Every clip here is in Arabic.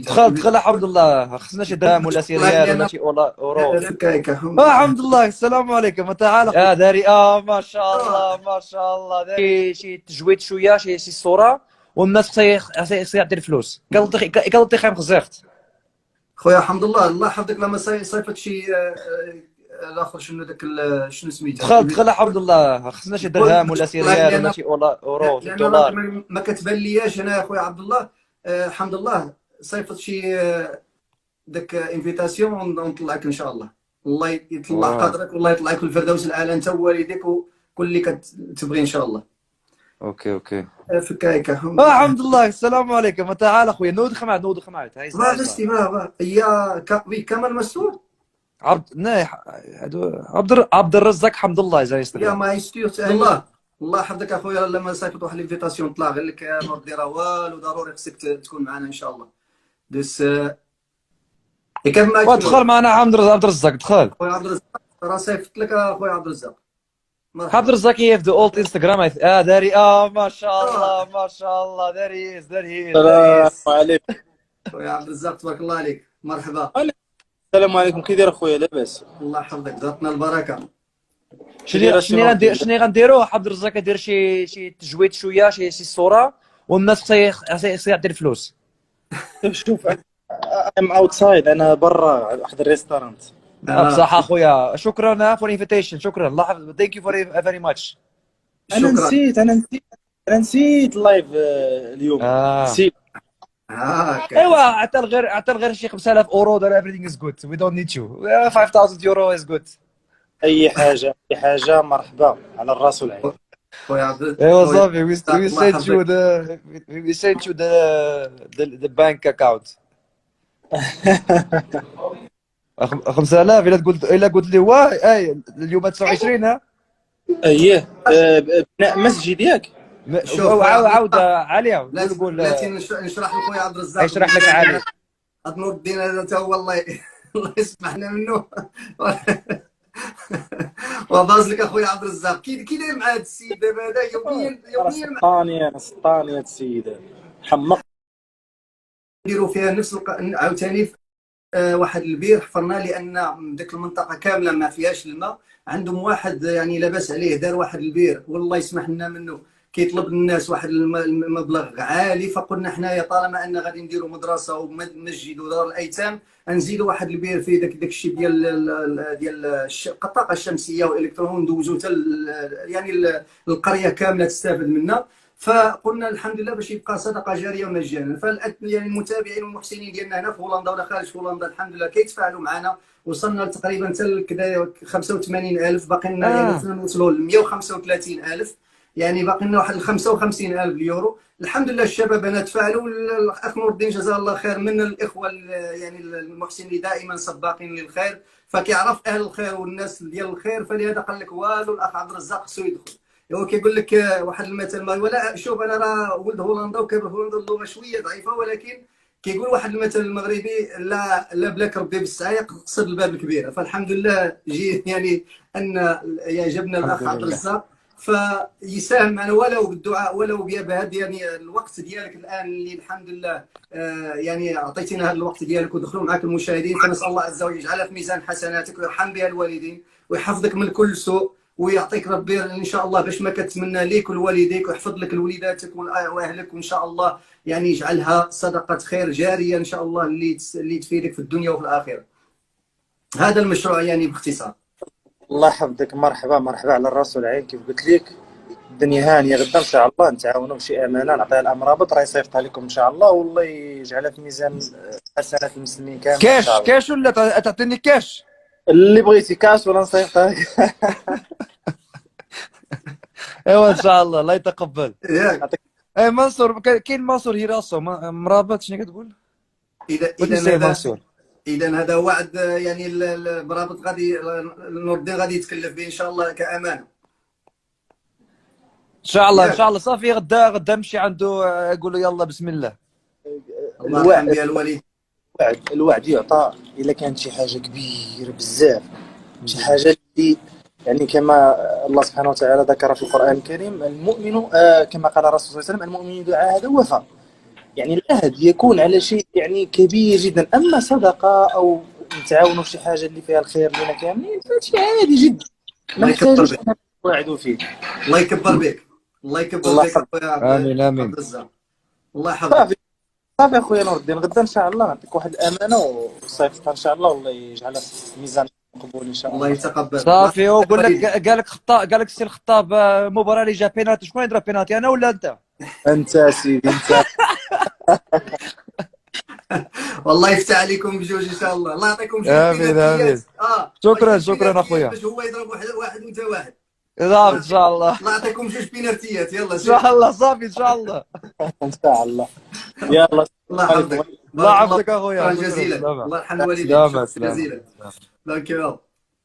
دخل الحمد لله. خصنا شي درهم ولا شي ريال ولا شي اورو. الحمد لله. السلام عليكم. تعال داري ما شاء الله ما شاء الله. داري شي تجويد شويه شي صوره والناس خصها يعطي الفلوس. كالطي خيم خزيخت خويا الحمد لله. الله يحفظك. لما صيفط شي الاخر شنو ذاك شنو سميتها. دخل الحمد لله. خصنا شي درهم ولا شي ريال ولا شي اورو شي دولار. ما كتبان لياش انا يا خويا عبد الله. الحمد لله صيفط شي داك انفيتاسيون ونطلعك ان شاء الله. الله يطلع قدرك والله يطلعك في الفردوس الاعلى انت ووالديك وكل اللي كتبغي ان شاء الله. اوكي فكايك. الحمد لله. السلام عليكم. تعال اخويا نود خمعت هاي يا كمال مسؤول عبد الرزاق حمد الله زي يا ما يستير الله. الله يحفظك اخويا. لما صيفط واحد الانفيتاسيون طلع غير لك ما ديرها والو. ضروري خصك تكون معنا ان شاء الله. دس دخل معنا عبد الرزاق. دخل خويا عبد الرزاق. راه صيفط لك اخويا عبد الرزاق. عبد الرزاق هي في ذا اولد انستغرام. داري ما شاء الله ما شاء الله. داري السلام عليكم خويا عبد الرزاق. تبارك الله عليك. مرحبا. السلام عليكم. كي داير خويا؟ لاباس؟ الله يحفظك. جاتنا البركه. شنو غنديرو؟ عبد الرزاق يدير شي تجويد شويه شي صوره والناس خصها يعطي الفلوس. شوف ام اوتسايد. انا برا واحد الريستورانت. بصح اخويا شكرا فور انفيتيشن. شكرا الله يحفظك. ثانك يو فيري ماتش. انا نسيت اللايف اليوم. نسيت. ايوا عطى غير شي 5000 اورو. دار everything is good. We don't need you. 5000 euro is good. اي حاجه مرحبا على الراس والعين. ايوا صافي. we sent you the bank account. 5000 الا قلت لي واي اليوم 29 ها. اييه بناء مسجد ياك. عاود عليا. قول نشرح لخويا عبد الرزاق. يشرح لك علي. نور الدين هذا تا هو الله الله يسمحنا منه. وباز لك اخويا عبد الرزاق. كي داير مع هذا السيد دابا هذا يوميا سلطانيه السيد حمق. نديروا فيها نفس عاوتاني واحد البير حفرنا لان ديك المنطقه كامله ما فيهاش الماء. عندهم واحد يعني لاباس عليه دار واحد البير والله يسمح لنا منه. كيطلب الناس واحد المبلغ عالي. فقلنا حنايا طالما ان غادي نديروا مدرسه ومسجد ودار الايتام نزيدوا واحد البير في داك الشيء ديال الطاقه الشمسيه والالكترون ندوزو حتى يعني القريه كامله تستافد منها. فقلنا الحمد لله باش يبقى صدقه جاريه مجانا. يعني المتابعين والمحسنين ديالنا هنا في هولندا ولا خارج هولندا الحمد لله كيتفاعلوا معنا. وصلنا تقريبا حتى كذا 85,000. باقي لنا يعني نوصلوا ل 135,000. يعني باقي لنا واحد 55,000 اليورو. الحمد لله الشباب هنا تفاعلوا. الاخ نور الدين جزاه الله خير من الاخوه يعني المحسنين دائما سباقين للخير. فكيعرف اهل الخير والناس ديال الخير. فلهذا قال لك والو الاخ عبد الرزاق خصو يدخل. هو كيقول لك واحد المثل ولا شوف انا راه ولد هولندا وكبر هولندا اللغه شويه ضعيفه ولكن كيقول واحد المثل المغربي لا بلاك ربي بالسعي يقصد الباب الكبيره. فالحمد لله جي يعني ان جبنا الاخ عبد الرزاق فيساهم معنا ولو بالدعاء ولو بهذا يعني الوقت ديالك الان اللي الحمد لله يعني اعطيتينا هذا الوقت ديالك ودخلوا معك المشاهدين. فنسال الله عز وجل يجعلها في ميزان حسناتك ويرحم بها الوالدين ويحفظك من كل سوء ويعطيك ربي ان شاء الله باش ما كتمنى ليك ولوالديك ويحفظ لك لوليداتك واهلك وان شاء الله يعني يجعلها صدقه خير جاريه ان شاء الله اللي تفيدك في الدنيا وفي الاخره. هذا المشروع يعني باختصار. الله يحفظك. مرحبا على الراس والعين. كيف قلت لك الدنيا هانيه غدا ان شاء الله نتعاونوا بشي امانه. نعطيها الامرابط راه يصيفطها لكم ان شاء الله والله يجعلها في ميزان حسنات المسلمين كامل. كاش ولا تعطيني كاش اللي بغيتي كاش ولا نصيفطها لك. ايوا ان شاء الله الله يتقبل. اي منصور كاين منصور هي راسو مرابط. شنو كتقول؟ اذا هذا وعد يعني المرابط غادي نور الدين غادي يتكلف به ان شاء الله كامانه. ان شاء الله صافي. غدا نمشي عنده يقول له يلا بسم الله. الله يرحم بها الوالد. الوعد يعطى الا كانت شي حاجه كبيره بزاف. شي حاجه اللي يعني كما الله سبحانه وتعالى ذكر في القرآن الكريم المؤمن كما قال الرسول صلى الله عليه وسلم المؤمن إذا عاهد وفى. يعني العهد يكون على شيء يعني كبير جدا، اما صدقه او نتعاونوا في شي حاجه اللي فيها الخير لنا كاملين فهادشي عادي جدا، ما الله يكبر نحتاجوش بك. نواعدوا فيه. الله يكبر بك. الله يكبر الله بك يحفظك. اخويا امين امين. عبد الرزاق. الله يحفظك. صافي صافي اخويا نور الدين، غدا ان شاء الله نعطيك واحد الامانه وصيفطها ان شاء الله، والله يجعلها في ميزان قبول ان شاء الله الله. يتقبل. الله صافي، وقول لك والديك. قال لك خطاب، قال لك السي الخطاب المباراه اللي جا بينالتي، شكون يضرب بينالتي، انا ولا انت؟ انت سيدي انت. والله يفتح عليكم بجوج ان شاء الله. الله يعطيكم جوج امين بيناتيات. امين. جوج شكرا بيناتيات اخويا. باش هو يضرب واحد وانت واحد. صافي ان شاء الله. الله يعطيكم جوج بيناتيات. يلا ان شاء الله. صافي ان شاء الله. ان شاء الله. يلا الله يحفظك. الله بارك الله يحفظك اخويا. شكرا جزيلا. سلامة. الله يرحم والديك. سلامة شكرا جزيلا. دانك يو.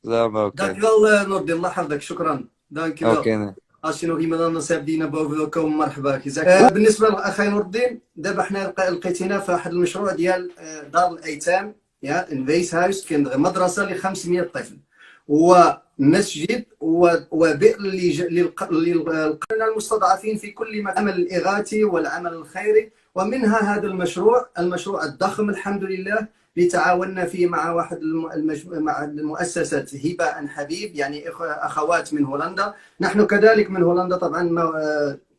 سلامة. اوكي دانك يو نور الدين. الله يحفظك. شكرا. دانك يو. اوكي. شنو هي مدام سابدينا بوفلكم مرحبا كيزاك. بالنسبه لاخي نور الدين، دابا حنا لقيتينا في واحد المشروع ديال دار الايتام يا انفيس هاوس، كاين مدرسه ل 500 طفل ومسجد وبئر للقرى المستضعفين في كل مكان، العمل الاغاثي والعمل الخيري. ومنها هذا المشروع الضخم الحمد لله اللي تعاوننا فيه مع واحد مع مؤسسه هبه ان حبيب، يعني اخوات من هولندا. نحن كذلك من هولندا طبعا،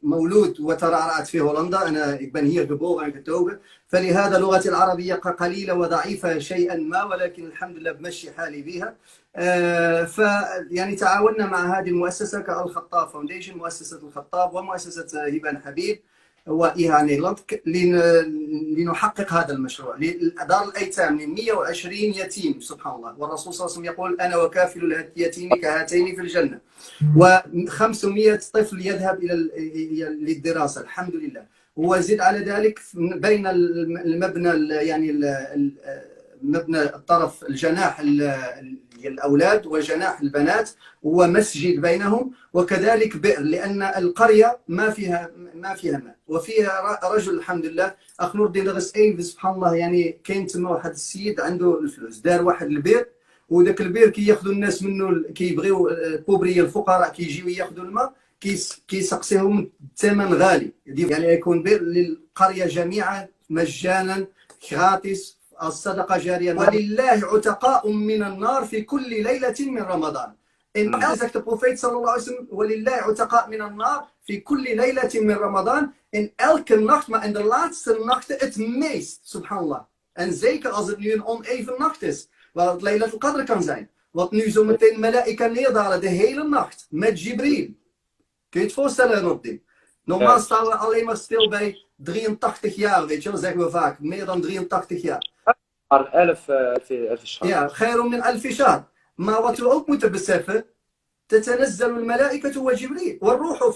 مولود وترعرعت في هولندا. انا بن هي geboren getogen، فلهذا لغتي العربيه قليله وضعيفه شيئا ما، ولكن الحمد لله بمشي حالي بها. ف يعني تعاوننا مع هذه المؤسسه كالخطاب فاونديشن، مؤسسه الخطاب ومؤسسه هبه حبيب وإيها نيلاند، لنحقق هذا المشروع دار الايتام ل 120 يتيم. سبحان الله. والرسول صلى الله عليه وسلم يقول انا وكافل اليتيم كهاتين في الجنه. و500 طفل يذهب الى للدراسه الحمد لله. وزد على ذلك بين المبنى يعني مبنى الطرف الجناح الاولاد وجناح البنات ومسجد بينهم، وكذلك بئر، لان القريه ما فيها ماء، وفيها رجل الحمد لله اخ نور الدين غسعين سبحان الله. يعني كاين تما واحد السيد عنده الفلوس، دار واحد البئر، وذاك البئر كياخذوا الناس منه، كيبغيو البوبريه الفقراء كيجيو ياخذوا الماء، كيسقسيهم ثمن غالي، يعني يكون بئر للقريه جميعا مجانا غاطس، الصدقه جاريه. ولله عتقاء من النار في كل ليله من رمضان. إن أزكت البروفيت صلى الله عليه وسلم ولله عتقاء من النار في كل ليلة من رمضان. In elke nacht, maar in de laatste nachten het meest. Subhanallah. En zeker als het nu een oneven nacht is, waar het Laylat al-Qadr kan zijn. Wat nu zo meteen malaika neerdalen de hele nacht met Jibril. Kun je het voorstellen, Nordin? Normaal staan we alleen maar stil bij 83 jaar, weet je wel, zeggen we vaak. Meer dan 83 jaar. 1000 شهر. Ja, خير من 1000 شهر. ما wat we ook moeten beseffen, تتنزل الملائكة وجبريل والروح